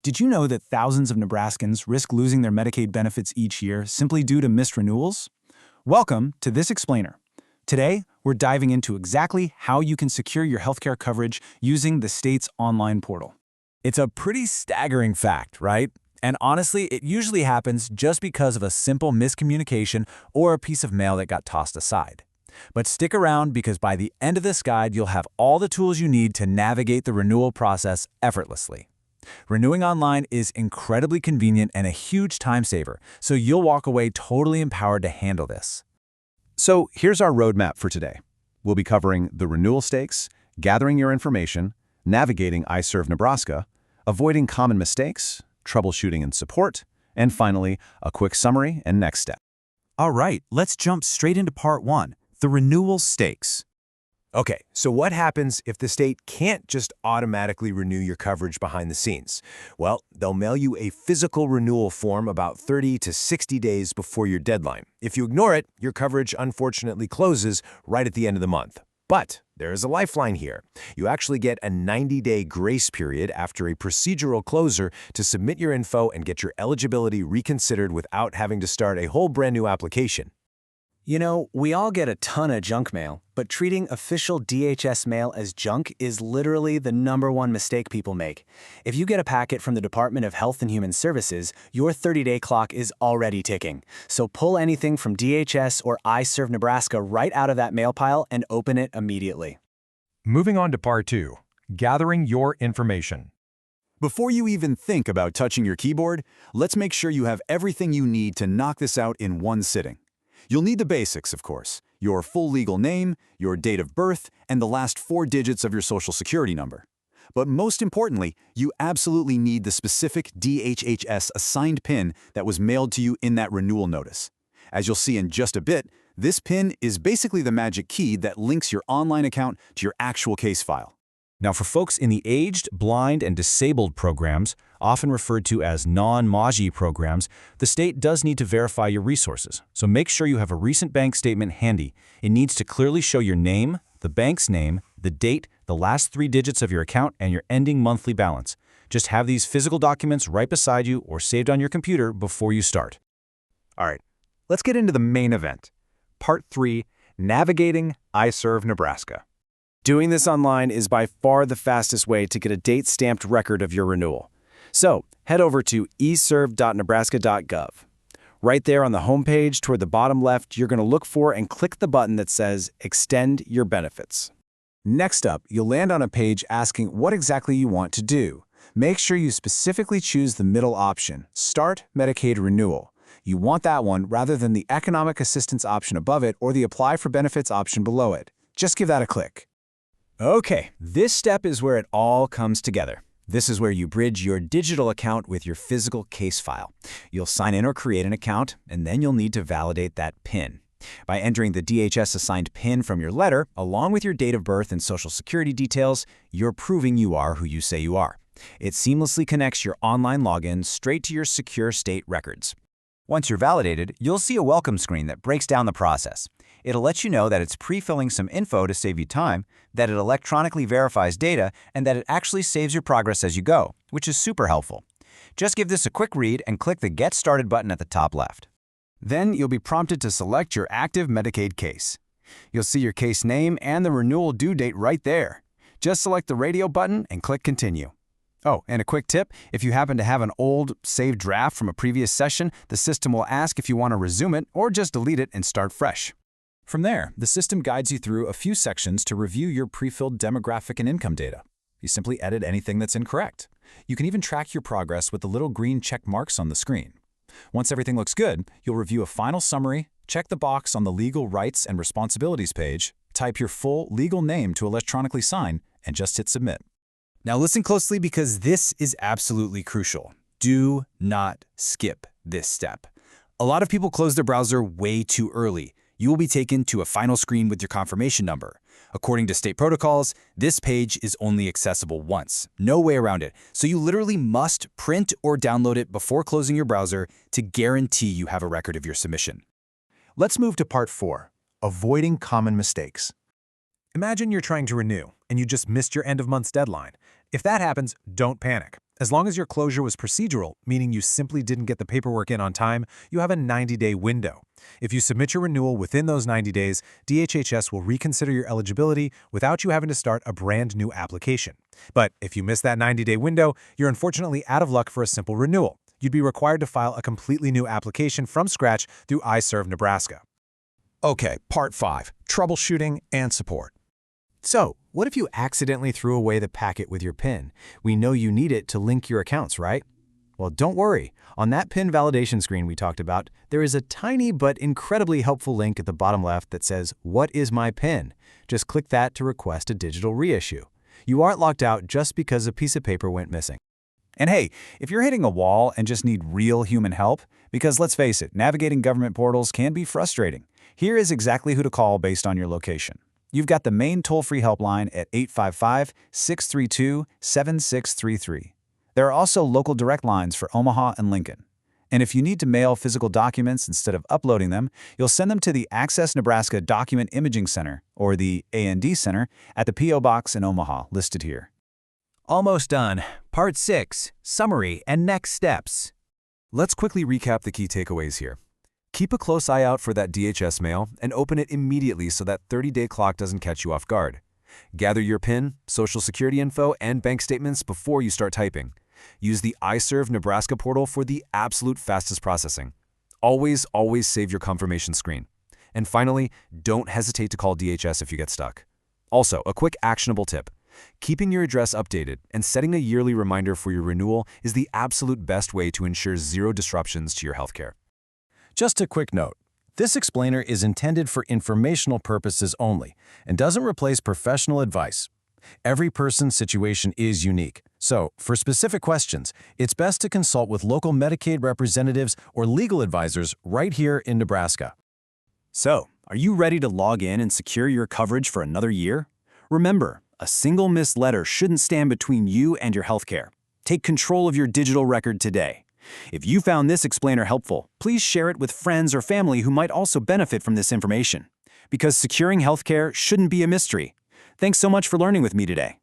Did you know that thousands of Nebraskans risk losing their Medicaid benefits each year simply due to missed renewals? Welcome to This Explainer. Today, we're diving into exactly how you can secure your healthcare coverage using the state's online portal. It's a pretty staggering fact, right? And honestly, it usually happens just because of a simple miscommunication or a piece of mail that got tossed aside. But stick around because by the end of this guide, you'll have all the tools you need to navigate the renewal process effortlessly. Renewing online is incredibly convenient and a huge time saver, so you'll walk away totally empowered to handle this. So here's our roadmap for today. We'll be covering the renewal stakes, gathering your information, navigating iServe Nebraska, avoiding common mistakes, troubleshooting and support, and finally, a quick summary and next step. All right, let's jump straight into part 1, the renewal stakes. Okay, so what happens if the state can't just automatically renew your coverage behind the scenes? Well, they'll mail you a physical renewal form about 30 to 60 days before your deadline. If you ignore it, your coverage unfortunately closes right at the end of the month. But there is a lifeline here. You actually get a 90-day grace period after a procedural closure to submit your info and get your eligibility reconsidered without having to start a whole brand new application. You know, we all get a ton of junk mail, but treating official DHS mail as junk is literally the #1 mistake people make. If you get a packet from the Department of Health and Human Services, your 30-day clock is already ticking. So pull anything from DHS or iServe Nebraska right out of that mail pile and open it immediately. Moving on to part 2, gathering your information. Before you even think about touching your keyboard, let's make sure you have everything you need to knock this out in one sitting. You'll need the basics, of course, your full legal name, your date of birth, and the last 4 digits of your social security number. But most importantly, you absolutely need the specific DHHS assigned PIN that was mailed to you in that renewal notice. As you'll see in just a bit, this PIN is basically the magic key that links your online account to your actual case file. Now, for folks in the aged, blind, and disabled programs, often referred to as non-MAJI programs, the state does need to verify your resources. So make sure you have a recent bank statement handy. It needs to clearly show your name, the bank's name, the date, the last 3 digits of your account, and your ending monthly balance. Just have these physical documents right beside you or saved on your computer before you start. All right, let's get into the main event. Part 3, navigating iServe Nebraska. Doing this online is by far the fastest way to get a date-stamped record of your renewal. So, head over to eserve.nebraska.gov. Right there on the homepage toward the bottom left, you're going to look for and click the button that says Extend Your Benefits. Next up, you'll land on a page asking what exactly you want to do. Make sure you specifically choose the middle option, Start Medicaid Renewal. You want that one rather than the Economic Assistance option above it or the Apply for Benefits option below it. Just give that a click. Okay, this step is where it all comes together. This is where you bridge your digital account with your physical case file. You'll sign in or create an account, and then you'll need to validate that PIN. By entering the DHS-assigned PIN from your letter, along with your date of birth and social security details, you're proving you are who you say you are. It seamlessly connects your online login straight to your secure state records. Once you're validated, you'll see a welcome screen that breaks down the process. It'll let you know that it's pre-filling some info to save you time, that it electronically verifies data, and that it actually saves your progress as you go, which is super helpful. Just give this a quick read and click the Get Started button at the top left. Then you'll be prompted to select your active Medicaid case. You'll see your case name and the renewal due date right there. Just select the radio button and click Continue. Oh, and a quick tip, if you happen to have an old, saved draft from a previous session, the system will ask if you want to resume it or just delete it and start fresh. From there, the system guides you through a few sections to review your pre-filled demographic and income data. You simply edit anything that's incorrect. You can even track your progress with the little green check marks on the screen. Once everything looks good, you'll review a final summary, check the box on the Legal Rights and Responsibilities page, type your full legal name to electronically sign, and just hit Submit. Now listen closely because this is absolutely crucial. Do not skip this step. A lot of people close their browser way too early. You will be taken to a final screen with your confirmation number. According to state protocols, this page is only accessible once. No way around it. So you literally must print or download it before closing your browser to guarantee you have a record of your submission. Let's move to part 4, avoiding common mistakes. Imagine you're trying to renew, and you just missed your end-of-month's deadline. If that happens, don't panic. As long as your closure was procedural, meaning you simply didn't get the paperwork in on time, you have a 90-day window. If you submit your renewal within those 90 days, DHHS will reconsider your eligibility without you having to start a brand new application. But if you miss that 90-day window, you're unfortunately out of luck for a simple renewal. You'd be required to file a completely new application from scratch through iServe Nebraska. Okay, Part 5, Troubleshooting and Support. So, what if you accidentally threw away the packet with your PIN? We know you need it to link your accounts, right? Well, don't worry. On that PIN validation screen we talked about, there is a tiny but incredibly helpful link at the bottom left that says, "What is my PIN?" Just click that to request a digital reissue. You aren't locked out just because a piece of paper went missing. And hey, if you're hitting a wall and just need real human help, because let's face it, navigating government portals can be frustrating, here is exactly who to call based on your location. You've got the main toll-free helpline at 855-632-7633. There are also local direct lines for Omaha and Lincoln. And if you need to mail physical documents instead of uploading them, you'll send them to the Access Nebraska Document Imaging Center, or the A&D Center, at the P.O. Box in Omaha, listed here. Almost done. Part 6, Summary and Next Steps. Let's quickly recap the key takeaways here. Keep a close eye out for that DHS mail and open it immediately so that 30-day clock doesn't catch you off guard. Gather your PIN, social security info, and bank statements before you start typing. Use the iServe Nebraska portal for the absolute fastest processing. Always save your confirmation screen. And finally, don't hesitate to call DHS if you get stuck. Also, a quick actionable tip. Keeping your address updated and setting a yearly reminder for your renewal is the absolute best way to ensure zero disruptions to your healthcare. Just a quick note. This explainer is intended for informational purposes only and doesn't replace professional advice. Every person's situation is unique, so for specific questions, it's best to consult with local Medicaid representatives or legal advisors right here in Nebraska. So, are you ready to log in and secure your coverage for another year? Remember, a single missed letter shouldn't stand between you and your healthcare. Take control of your digital record today. If you found this explainer helpful, please share it with friends or family who might also benefit from this information. Because securing healthcare shouldn't be a mystery. Thanks so much for learning with me today.